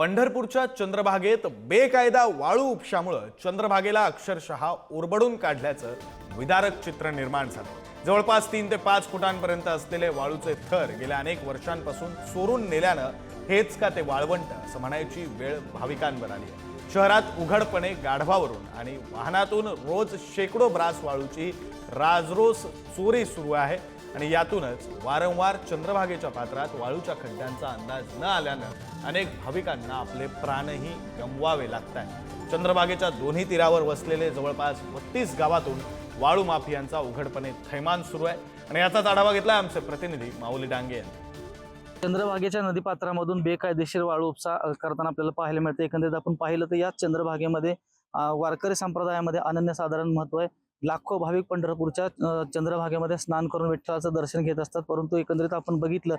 पंढरपूरच्या चंद्रभागेत बेकायदा वाळू उपशामुळे चंद्रभागेला अक्षरशः ओरबडून काढल्याचं विदारक चित्र निर्माण झालं। जवळपास 3 ते 5 फुटांपर्यंत असलेले वाळूचे थर गेल्या अनेक वर्षांपासून चोरून नेल्यानं हेच का ते वाळवंट असं म्हणायची वेळ भाविकांवर आली आहे। शहरात उघडपणे गाढवावरून आणि वाहनातून रोज शेकडो ब्रास वाळूची राजरोस चोरी सुरू आहे आणि यातूनच वारंवार चंद्रभागेच्या पात्रात वाळूच्या खड्ड्यांचा अंदाज न आल्यानं अनेक भाविकांना आपले प्राणही गमवावे लागतात। चंद्रभागेच्या दोन्ही तीरावर वसलेले जवळपास 32 गावातून वाळू माफियांचा उघडपणे थैमान सुरू आहे आणि याचाच आढावा घेतला आमचे प्रतिनिधी माऊली डांगे यांनी। चंद्रभागेच्या नदीपात्रामधून बेकायदेशीर वाळू उपसा करताना आपल्याला पाहायला मिळते। एकंदरीत आपण पाहिलं तर या चंद्रभागेमध्ये वारकरी संप्रदायामध्ये अनन्यसाधारण महत्त्व आहे। लाखो भाविक पंढरपूरच्या चंद्रभागेमध्ये स्नान करून विठ्ठलाचं दर्शन घेत असतात। परंतु एकंदरीत आपण बघितलं,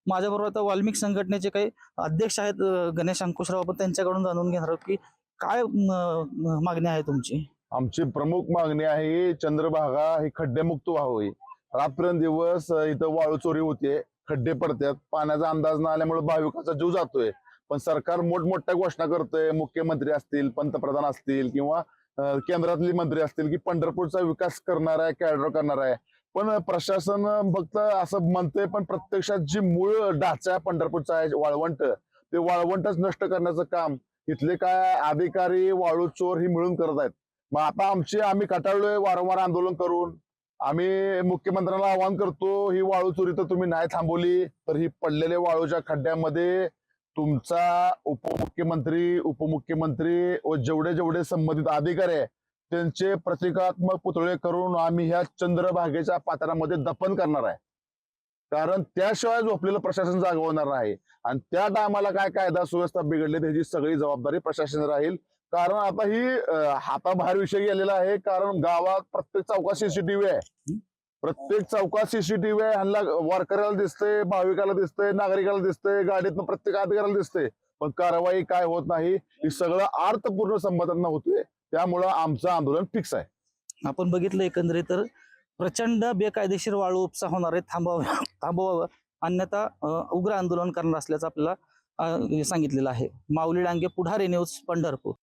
माझ्याबरोबर आता वाल्मिक संघटनेचे काही अध्यक्ष आहेत गणेश अंकुशराव, आपण त्यांच्याकडून जाणून घेणार आहोत की काय मागणी आहे तुमची। आमची प्रमुख मागणी आहे चंद्रभागा ही खड्डेमुक्त व्हावी। रात्रंदिवस इथं वाळू चोरी होते, खड्डे पडतात, पाण्याचा अंदाज न आल्यामुळे भाविकांचा जीव जातोय। पण सरकार मोठमोठ्या घोषणा करतंय, मुख्यमंत्री असतील, पंतप्रधान असतील किंवा केंद्रातली मंत्री असतील की पंढरपूरचा विकास करणार आहे, कॅडर करणार आहे। पण प्रशासन फक्त असं म्हणतंय, पण प्रत्यक्षात जी मूळ ढाचा पंढरपूरचा आहे वाळवंट, ते वाळवंटच नष्ट करण्याचं काम इथले काय अधिकारी वाळू चोर ही मिळून करत आहेत। मग आता आम्ही कटाळलोय वारंवार आंदोलन करून। आम्ही मुख्यमंत्र्यांना आवाहन करतो, ही वाळू चोरी तर तुम्ही नाही थांबवली तर ही पडलेल्या वाळूच्या खड्ड्यामध्ये तुमचा उपमुख्यमंत्री व जेवढे संबंधित अधिकारी आहे त्यांचे प्रतिकात्मक पुतळे करून आम्ही ह्या चंद्रभागेच्या पात्रामध्ये दफन करणार आहे। कारण त्याशिवाय झोपलेलं प्रशासन जागवणार नाही आणि त्या टायमाला काय कायदा सुव्यवस्था बिघडली त्याची सगळी जबाबदारी प्रशासन राहील। कारण आता ही हाताबाहेर विषय गेलेला आहे। कारण गावात प्रत्येक चौकात सीसीटीव्ही आहे, प्रत्येक चौकात सीसीटीव्ही आहे। ह्यांना वारकऱ्याला दिसतंय, भाविकाला दिसतंय, नागरिकाला दिसतंय, गाडीतनं प्रत्येक अधिकाऱ्याला दिसतंय, पण कारवाई काय होत नाही। हे सगळं अर्थपूर्ण संबंधांना होते, त्यामुळं आमचं आंदोलन फिक्स आहे। आपण बघितलं एकंदरीत तर प्रचंड बेकायदेशीर वाळू उपसा होणार आहे, थांबवावं अन्यथा उग्र आंदोलन करणार असल्याचं आपल्याला सांगितलेलं आहे। माऊली डांगे, पुढारी न्यूज, पंढरपूर।